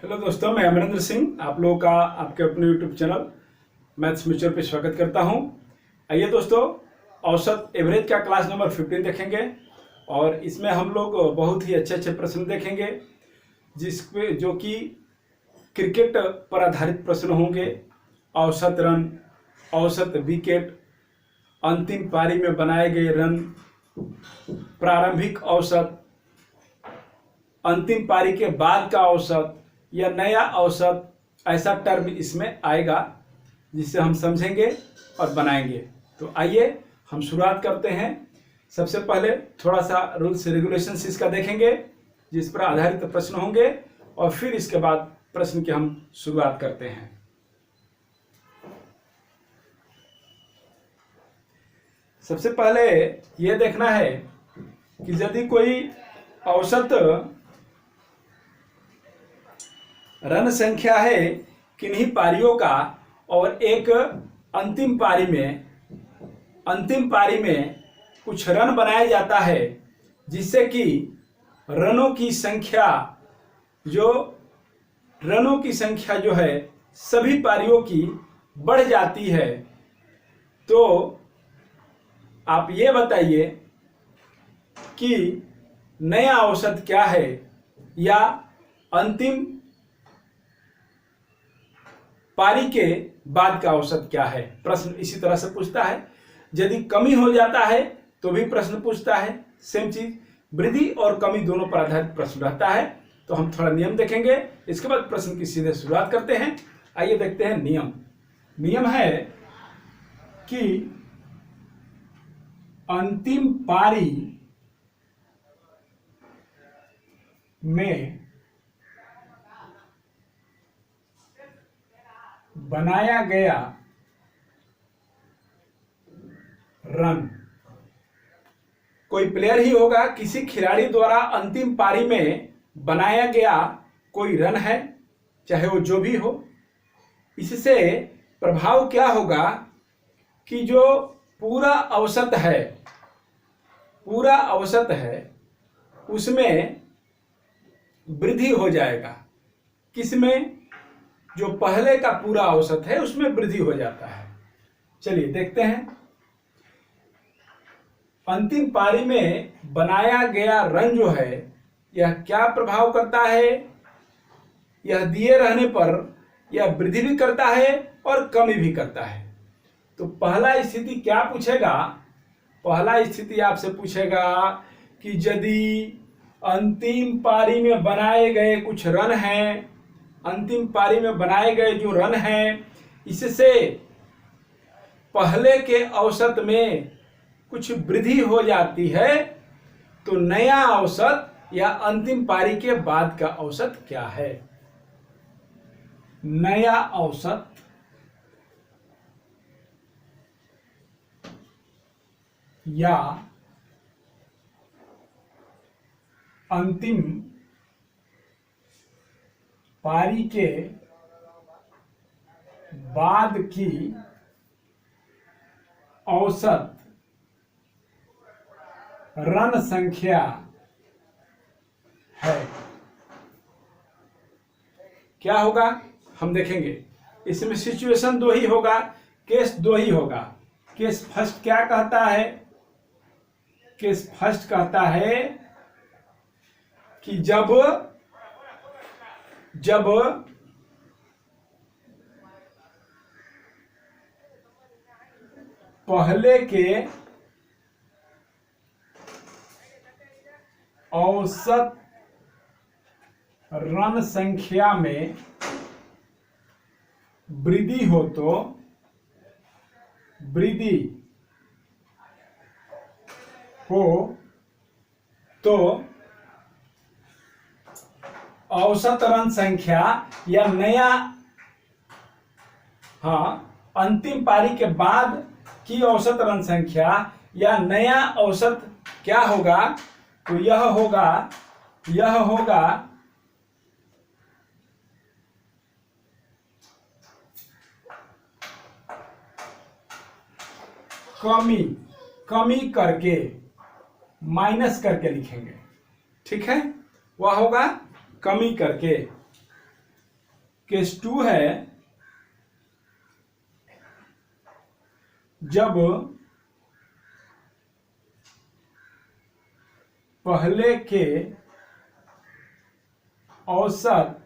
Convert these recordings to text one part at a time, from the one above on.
Hello दोस्तों, मैं अमरिंदर सिंह आप लोगों का आपके अपने यूट्यूब चैनल मैथ्स म्यूचुअल पे स्वागत करता हूं। आइए दोस्तों, औसत एवरेज का क्लास नंबर 15 देखेंगे और इसमें हम लोग बहुत ही अच्छे अच्छे प्रश्न देखेंगे जिसपे जो कि क्रिकेट पर आधारित प्रश्न होंगे। औसत रन, औसत विकेट, अंतिम पारी में बनाए गए रन, प्रारंभिक औसत, अंतिम पारी के बाद का औसत या नया औसत, ऐसा टर्म इसमें आएगा जिससे हम समझेंगे और बनाएंगे। तो आइए हम शुरुआत करते हैं। सबसे पहले थोड़ा सा रूल्स रेगुलेशंस इसका देखेंगे जिस पर आधारित प्रश्न होंगे और फिर इसके बाद प्रश्न की हम शुरुआत करते हैं। सबसे पहले यह देखना है कि यदि कोई औसत रन संख्या है किन्हीं पारियों का और एक अंतिम पारी में कुछ रन बनाया जाता है जिससे कि रनों की संख्या जो है सभी पारियों की बढ़ जाती है, तो आप ये बताइए कि नया औसत क्या है या अंतिम पारी के बाद का औसत क्या है। प्रश्न इसी तरह से पूछता है। यदि कमी हो जाता है तो भी प्रश्न पूछता है। सेम चीज, वृद्धि और कमी दोनों पर आधारित प्रश्न रहता है। तो हम थोड़ा नियम देखेंगे, इसके बाद प्रश्न की सीधे शुरुआत करते हैं। आइए देखते हैं नियम। नियम है कि अंतिम पारी में बनाया गया रन, कोई प्लेयर ही होगा, किसी खिलाड़ी द्वारा अंतिम पारी में बनाया गया कोई रन है, चाहे वो जो भी हो। इससे प्रभाव क्या होगा कि जो पूरा औसत है उसमें वृद्धि हो जाएगा। किसमें? जो पहले का पूरा औसत है उसमें वृद्धि हो जाता है। चलिए देखते हैं। अंतिम पारी में बनाया गया रन जो है यह क्या प्रभाव करता है? यह दिए रहने पर यह वृद्धि भी करता है और कमी भी करता है। तो पहला स्थिति क्या पूछेगा? पहला स्थिति आपसे पूछेगा कि यदि अंतिम पारी में बनाए गए कुछ रन हैं, अंतिम पारी में बनाए गए जो रन हैं इससे पहले के औसत में कुछ वृद्धि हो जाती है, तो नया औसत या अंतिम पारी के बाद का औसत क्या है? नया औसत या अंतिम पारी के बाद की औसत रन संख्या है। क्या होगा हम देखेंगे। इसमें सिचुएशन दो ही होगा, केस दो ही होगा। केस फर्स्ट क्या कहता है? केस फर्स्ट कहता है कि जब पहले के औसत रन संख्या में वृद्धि हो तो औसत रन संख्या या नया अंतिम पारी के बाद की औसत रन संख्या या नया औसत क्या होगा? तो यह होगा कमी करके माइनस करके लिखेंगे, ठीक है। वह होगा कमी करके। केस 2 है जब पहले के औसत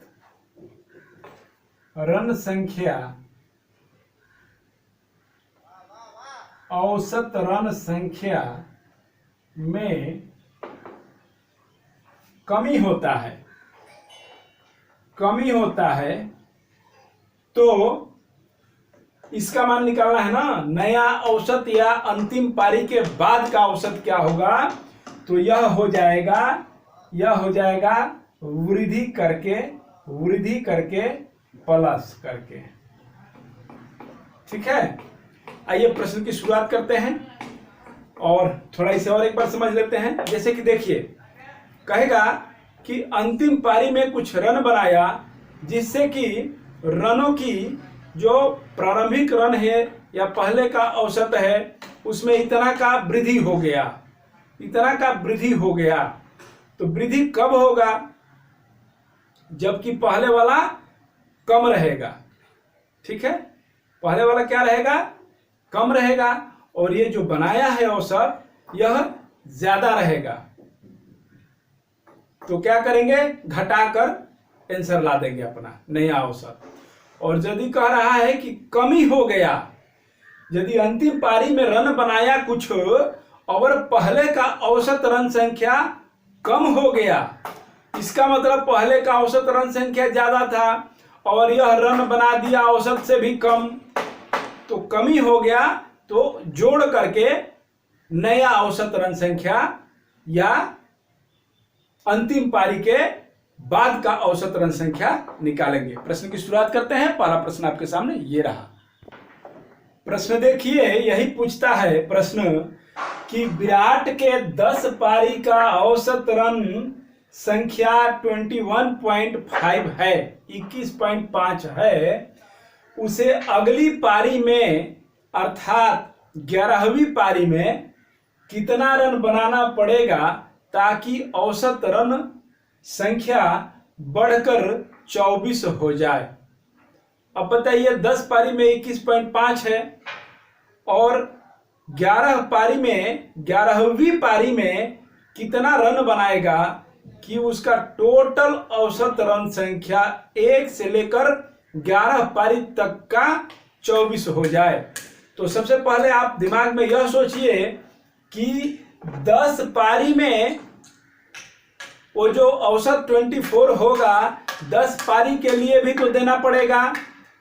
रन संख्या में कमी होता है तो इसका मान निकालना है ना, नया औसत या अंतिम पारी के बाद का औसत क्या होगा, तो यह हो जाएगा वृद्धि करके प्लस करके। ठीक है, आइए प्रश्न की शुरुआत करते हैं और थोड़ा इसे और एक बार समझ लेते हैं। जैसे कि देखिए, कहेगा कि अंतिम पारी में कुछ रन बनाया जिससे कि रनों की जो प्रारंभिक रन है या पहले का औसत है उसमें इतना का वृद्धि हो गया। तो वृद्धि कब होगा, जबकि पहले वाला कम रहेगा। ठीक है, पहले वाला क्या रहेगा, कम रहेगा, और ये जो बनाया है औसत यह ज्यादा रहेगा। तो क्या करेंगे, घटाकर आंसर ला देंगे अपना नया औसत। और यदि कह रहा है कि कमी हो गया, यदि अंतिम पारी में रन बनाया कुछ और पहले का औसत रन संख्या कम हो गया, इसका मतलब पहले का औसत रन संख्या ज्यादा था और यह रन बना दिया औसत से भी कम, तो कमी हो गया, तो जोड़ करके नया औसत रन संख्या या अंतिम पारी के बाद का औसत रन संख्या निकालेंगे। प्रश्न की शुरुआत करते हैं। पहला प्रश्न आपके सामने ये रहा। प्रश्न देखिए, यही पूछता है प्रश्न कि विराट के 10 पारी का औसत रन संख्या 21.5 है, 21.5 है, उसे अगली पारी में अर्थात 11वीं पारी में कितना रन बनाना पड़ेगा ताकि औसत रन संख्या बढ़कर 24 हो जाए। अब बताइए, 10 पारी में 21.5 है और 11वीं पारी में कितना रन बनाएगा कि उसका टोटल औसत रन संख्या 1 से लेकर 11 पारी तक का 24 हो जाए। तो सबसे पहले आप दिमाग में यह सोचिए कि 10 पारी में वो जो औसत 24 होगा, 10 पारी के लिए भी तो देना पड़ेगा,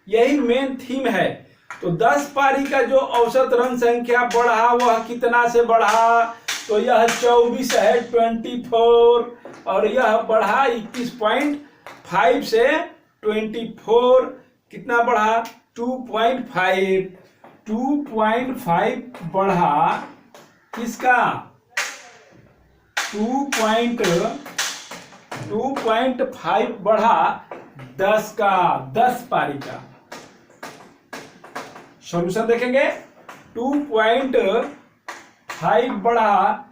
यही मेन थीम है। तो 10 पारी का जो औसत रन संख्या बढ़ा वह कितना से बढ़ा, तो यह 24 है 24, और यह बढ़ा 21.5 से 24 कितना बढ़ा 2.5 बढ़ा किसका 2.5 बढ़ा 10 का, 10 पारी का। सॉल्यूशन देखेंगे, 2.5 बढ़ा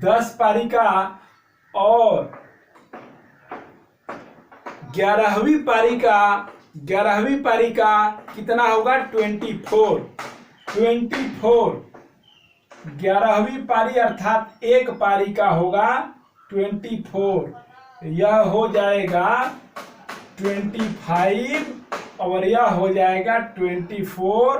10 पारी का और 11वीं पारी का कितना होगा 24। 11वीं पारी अर्थात एक पारी का होगा 24, यह हो जाएगा 25 और यह हो जाएगा 24,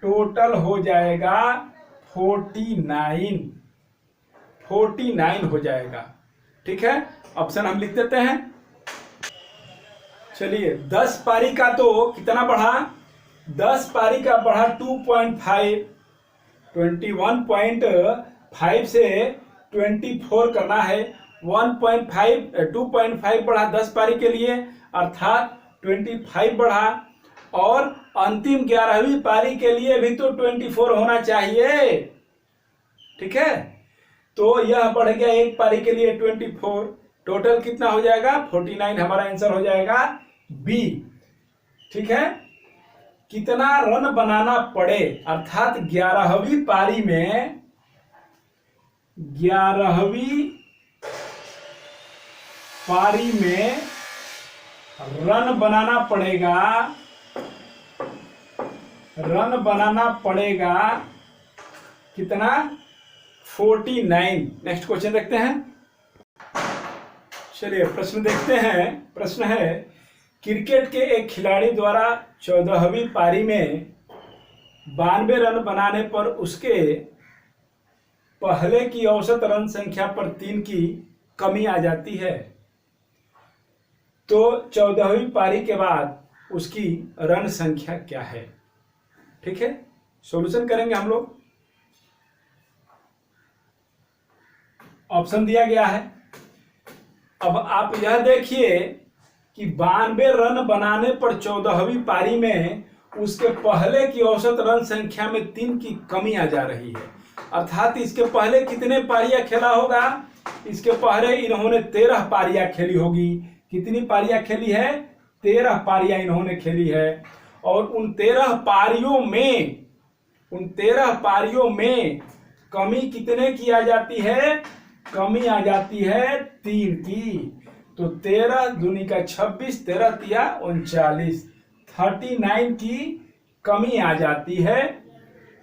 टोटल हो जाएगा 49 हो जाएगा। ठीक है, ऑप्शन हम लिख देते हैं। चलिए, 10 पारी का तो कितना बढ़ा, 10 पारी का बढ़ा 2.5, 21.5 से 24 करना है, 2.5 बढ़ा 10 पारी के लिए अर्थात 25 बढ़ा, और अंतिम 11वीं पारी के लिए भी तो 24 होना चाहिए। ठीक है, तो यह बढ़ गया एक पारी के लिए 24, टोटल कितना हो जाएगा 49, हमारा आंसर हो जाएगा बी। ठीक है, कितना रन बनाना पड़े अर्थात 11वीं पारी में 11वीं पारी में रन बनाना पड़ेगा कितना? 49। नेक्स्ट क्वेश्चन देखते हैं। चलिए प्रश्न देखते हैं। प्रश्न है, क्रिकेट के एक खिलाड़ी द्वारा 14वीं पारी में 92 रन बनाने पर उसके पहले की औसत रन संख्या पर 3 की कमी आ जाती है, तो 14वीं पारी के बाद उसकी रन संख्या क्या है? ठीक है, सॉल्यूशन करेंगे हम लोग। ऑप्शन दिया गया है। अब आप यह देखिए कि 92 रन बनाने पर 14वीं पारी में उसके पहले की औसत रन संख्या में 3 की कमी आ जा रही है। अर्थात इसके पहले कितने पारियां खेला होगा? इसके पहले इन्होंने 13 पारियां खेली होगी। कितनी पारियां खेली है? 13 पारियां इन्होंने खेली है। और उन 13 पारियों में कमी कितने की आ जाती है? कमी आ जाती है 3 की। तो 13 दूनी का 26, 13 तिया 39, 39 की कमी आ जाती है।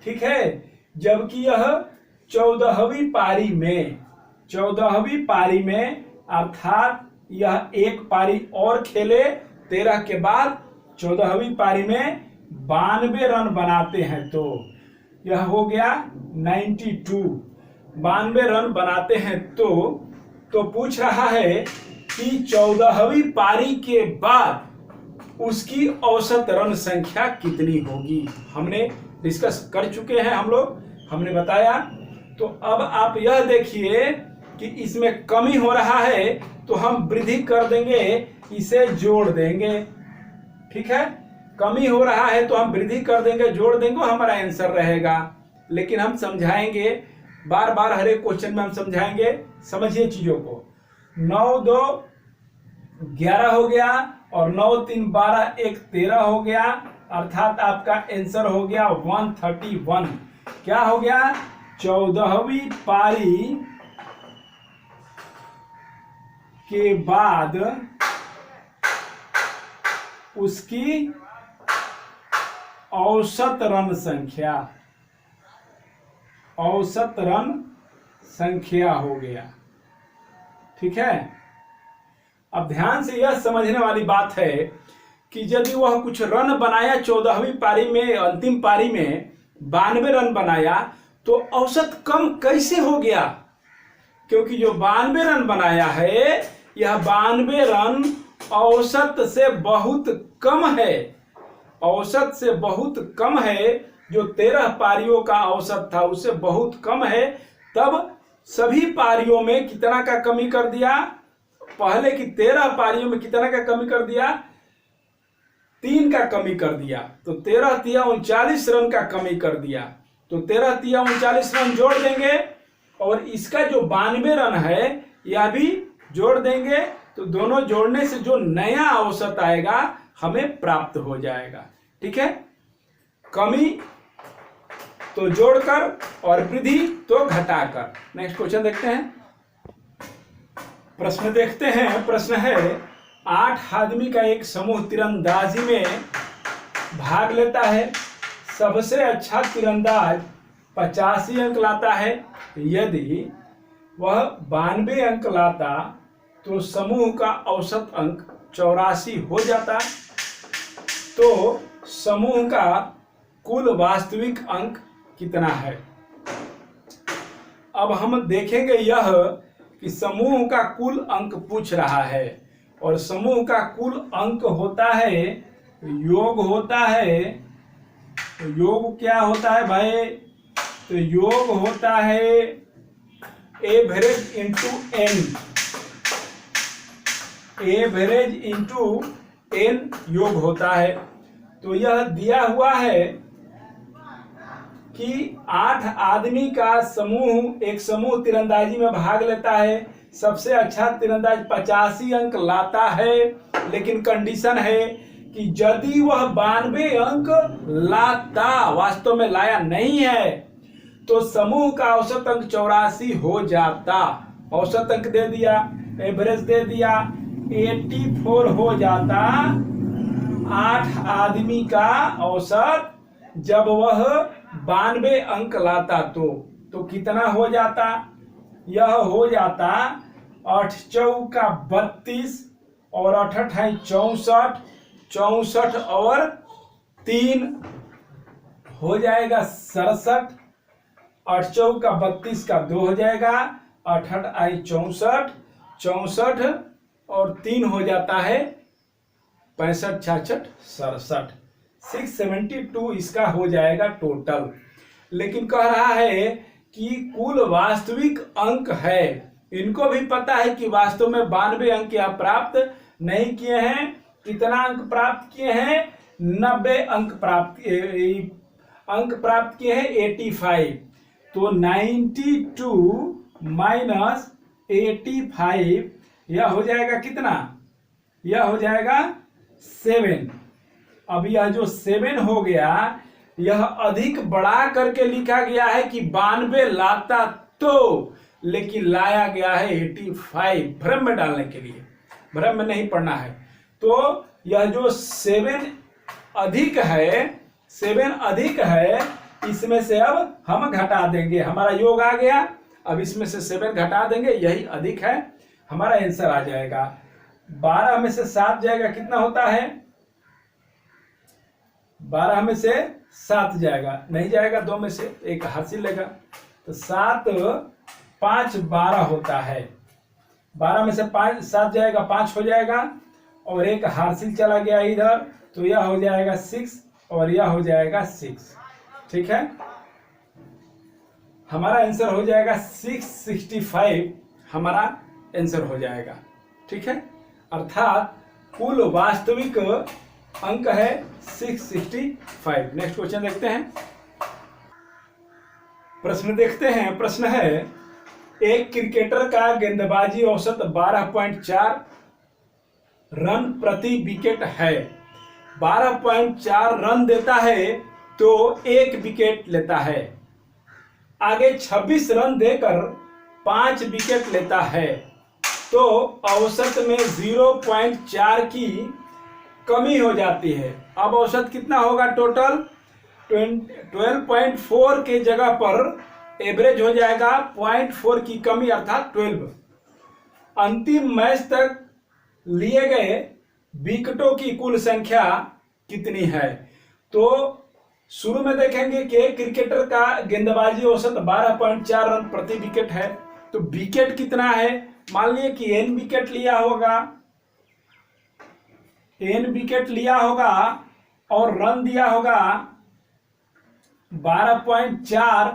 ठीक है, जबकि यह 14वीं पारी में अर्थात यह एक पारी और खेले 13 के बाद 14वीं पारी में 92 रन बनाते हैं, तो यह हो गया 92। 92 रन बनाते हैं तो पूछ रहा है कि 14वीं पारी के बाद उसकी औसत रन संख्या कितनी होगी। हमने डिस्कस कर चुके हैं हम लोग, हमने बताया। तो अब आप यह देखिए कि इसमें कमी हो रहा है तो हम वृद्धि कर देंगे, इसे जोड़ देंगे। ठीक है, कमी हो रहा है तो हम वृद्धि कर देंगे, जोड़ देंगे, हमारा आंसर रहेगा। लेकिन हम समझाएंगे, बार बार हर एक क्वेश्चन में हम समझाएंगे। समझिए चीजों को। 9 2 11 हो गया और 9 3 12 1 13 हो गया। अर्थात आपका आंसर हो गया 131। क्या हो गया? 14वीं पारी के बाद उसकी औसत रन संख्या हो गया। ठीक है, अब ध्यान से यह समझने वाली बात है कि यदि वह कुछ रन बनाया 14वीं पारी में, अंतिम पारी में 92 रन बनाया, तो औसत कम कैसे हो गया? क्योंकि जो 92 रन बनाया है, यह 92 रन औसत से बहुत कम है। औसत से बहुत कम है। जो 13 पारियों का औसत था उससे बहुत कम है। तब सभी पारियों में कितना का कमी कर दिया? पहले की 13 पारियों में कितना का कमी कर दिया? 3 का कमी कर दिया। तो 13 तिया 39 रन का कमी कर दिया। तो 13 तिया 39 रन जोड़ देंगे और इसका जो 92 रन है यह भी जोड़ देंगे। तो दोनों जोड़ने से जो नया औसत आएगा हमें प्राप्त हो जाएगा। ठीक है, कमी तो जोड़कर और वृद्धि तो घटाकर। नेक्स्ट क्वेश्चन देखते हैं। प्रश्न देखते हैं। प्रश्न है, 8 आदमी का एक समूह तीरंदाजी में भाग लेता है। सबसे अच्छा तीरंदाज 85 अंक लाता है। यदि वह 92 अंक लाता तो समूह का औसत अंक 84 हो जाता। तो समूह का कुल वास्तविक अंक कितना है? अब हम देखेंगे यह कि समूह का कुल अंक पूछ रहा है और समूह का कुल अंक होता है, योग होता है। तो योग क्या होता है भाई? तो योग होता है average into n. Average into n योग होता है। तो यह दिया हुआ है कि 8 आदमी का समूह, एक समूह तीरंदाजी में भाग लेता है। सबसे अच्छा तीरंदाज 85 अंक लाता है, लेकिन कंडीशन है कि यदि वह 92 अंक लाता, वास्तव में लाया नहीं है, तो समूह का औसत अंक 84 हो जाता। औसत अंक दे दिया, एवरेज दे दिया, 84 हो जाता 8 आदमी का औसत जब वह 92 अंक लाता तो कितना हो जाता? यह हो जाता 8 चौका 32 और 8 अठाई 64, 64 और 3 हो जाएगा 67, 8 चौका 32 का 2 हो जाएगा, 8 आई 64, 64 और 3 हो जाता है 65, 66, 67, 672 इसका हो जाएगा टोटल। लेकिन कह रहा है कि कुल वास्तविक अंक है। इनको भी पता है कि वास्तव में 92 अंक यह प्राप्त नहीं किए हैं। कितना अंक प्राप्त किए हैं? 90 अंक प्राप्त किए हैं 85। तो 92 माइनस 85 यह हो जाएगा कितना? यह हो जाएगा 7। अब यह जो 7 हो गया यह अधिक बढ़ा करके लिखा गया है कि 92 लाता तो, लेकिन लाया गया है 85 भ्रम में डालने के लिए। भ्रम में नहीं पढ़ना है। तो यह जो 7 अधिक है इसमें से अब हम घटा देंगे। हमारा योग आ गया, अब इसमें से 7 घटा देंगे, यही अधिक है, हमारा आंसर आ जाएगा। 12 में से 7 जाएगा, कितना होता है? 12 में से 7 जाएगा, नहीं जाएगा, 2 में से एक हासिल लेगा, तो 7 5 12 होता है। 12 में से 7 जाएगा, 5 हो जाएगा और एक हासिल चला गया इधर, तो यह हो जाएगा 6 और यह हो जाएगा 6। ठीक है, हमारा आंसर हो जाएगा 665, हमारा आंसर हो जाएगा। ठीक है, अर्थात कुल वास्तविक अंक है 665। नेक्स्ट क्वेश्चन देखते हैं। प्रश्न देखते हैं। प्रश्न है, एक क्रिकेटर का गेंदबाजी औसत 12.4 रन प्रति विकेट है। 12.4 रन देता है तो 1 विकेट लेता है। आगे 26 रन देकर 5 विकेट लेता है तो औसत में 0.4 की कमी हो जाती है। अब औसत कितना होगा? टोटल 12.4 के जगह पर एवरेज हो जाएगा 0.4 की कमी अर्थात 12। अंतिम मैच तक लिए गए विकेटों की कुल संख्या कितनी है? तो शुरू में देखेंगे कि क्रिकेटर का गेंदबाजी औसत 12.4 रन प्रति विकेट है, तो विकेट कितना है? मान लिए कि n विकेट लिया होगा, n विकेट लिया होगा और रन दिया होगा 12.4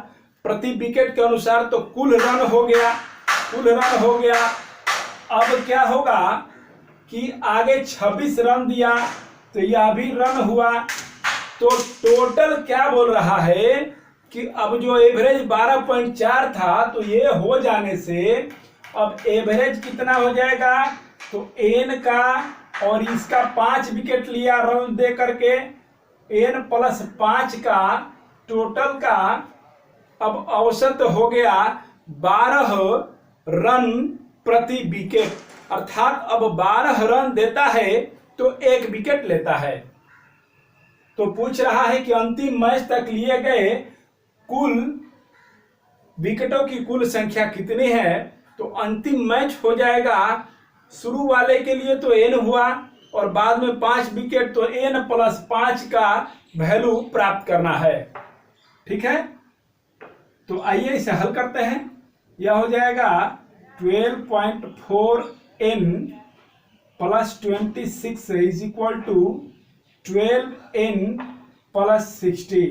प्रति विकेट के अनुसार, तो कुल रन हो गया, कुल रन हो गया। अब क्या होगा कि आगे 26 रन दिया तो यह भी रन हुआ, तो टोटल क्या बोल रहा है कि अब जो एवरेज 12.4 था तो ये हो जाने से अब एवरेज कितना हो जाएगा? तो n का और इसका 5 विकेट लिया रन दे करके, n प्लस 5 का टोटल का अब औसत हो गया 12 रन प्रति विकेट, अर्थात अब 12 रन देता है तो 1 विकेट लेता है। तो पूछ रहा है कि अंतिम मैच तक लिए गए कुल विकेटों की कुल संख्या कितनी है? तो अंतिम मैच हो जाएगा, शुरू वाले के लिए तो n हुआ और बाद में 5 विकेट, तो n प्लस 5 का वैल्यू प्राप्त करना है। ठीक है, तो आइए इसे हल करते हैं। यह हो जाएगा 12.4 n plus 26 is equal to 12n plus 60।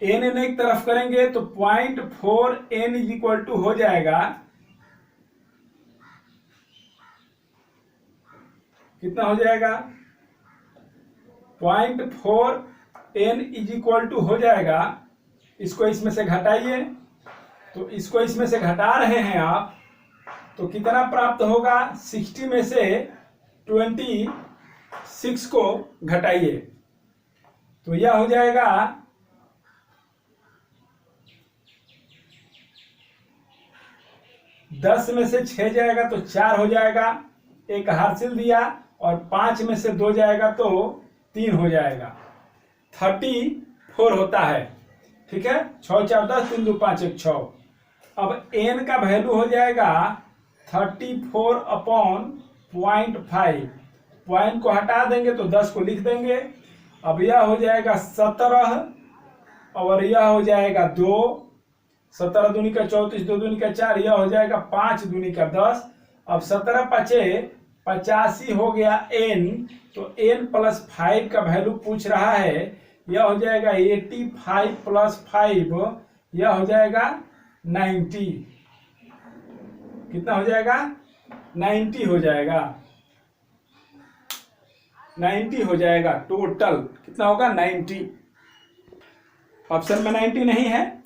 n एक तरफ करेंगे तो 0.4 n इज इक्वल टू हो जाएगा, कितना हो जाएगा? 0.4 n इज इक्वल टू हो जाएगा, इसको इसमें से घटाइए, तो इसको इसमें से घटा रहे हैं आप, तो कितना प्राप्त होगा? 60 में से 26 को घटाइए, तो यह हो जाएगा 12 10 में से 6 जाएगा तो 4 हो जाएगा, एक हासिल दिया, और 5 में से 2 जाएगा तो 3 हो जाएगा। 34 होता है। ठीक है, 6 4 10, 3 2 5 1 6। अब n का वैल्यू हो जाएगा 34/0.5। पॉइंट को हटा देंगे तो 10 को लिख देंगे। अब यह हो जाएगा 17 और यह हो जाएगा 2। 17 दूनी का 34, 2 दूनी का 4, यह हो जाएगा 5 दूनी का 10। अब 17 5 85 हो गया n, तो n + 5 का वैल्यू पूछ रहा है। यह हो जाएगा 85 + 5, यह हो जाएगा 90। कितना हो जाएगा? 90 हो जाएगा। 90 हो जाएगा। टोटल कितना होगा? 90। ऑप्शन में 90 नहीं है,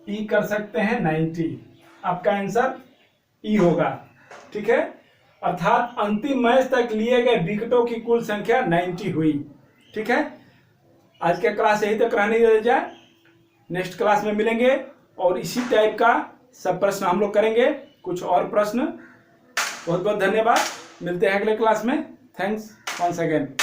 ई कर सकते हैं 90। आपका आंसर ई होगा। ठीक है, अर्थात अंतिम मैच तक लिए गए विकेटों की कुल संख्या 90 हुई। ठीक है, आज का क्लास यही तक रहने दिया जाए। नेक्स्ट क्लास में मिलेंगे और इसी टाइप का सब प्रश्न हम लोग करेंगे, कुछ और प्रश्न। बहुत बहुत धन्यवाद, मिलते हैं अगले क्लास में। Thanks once again.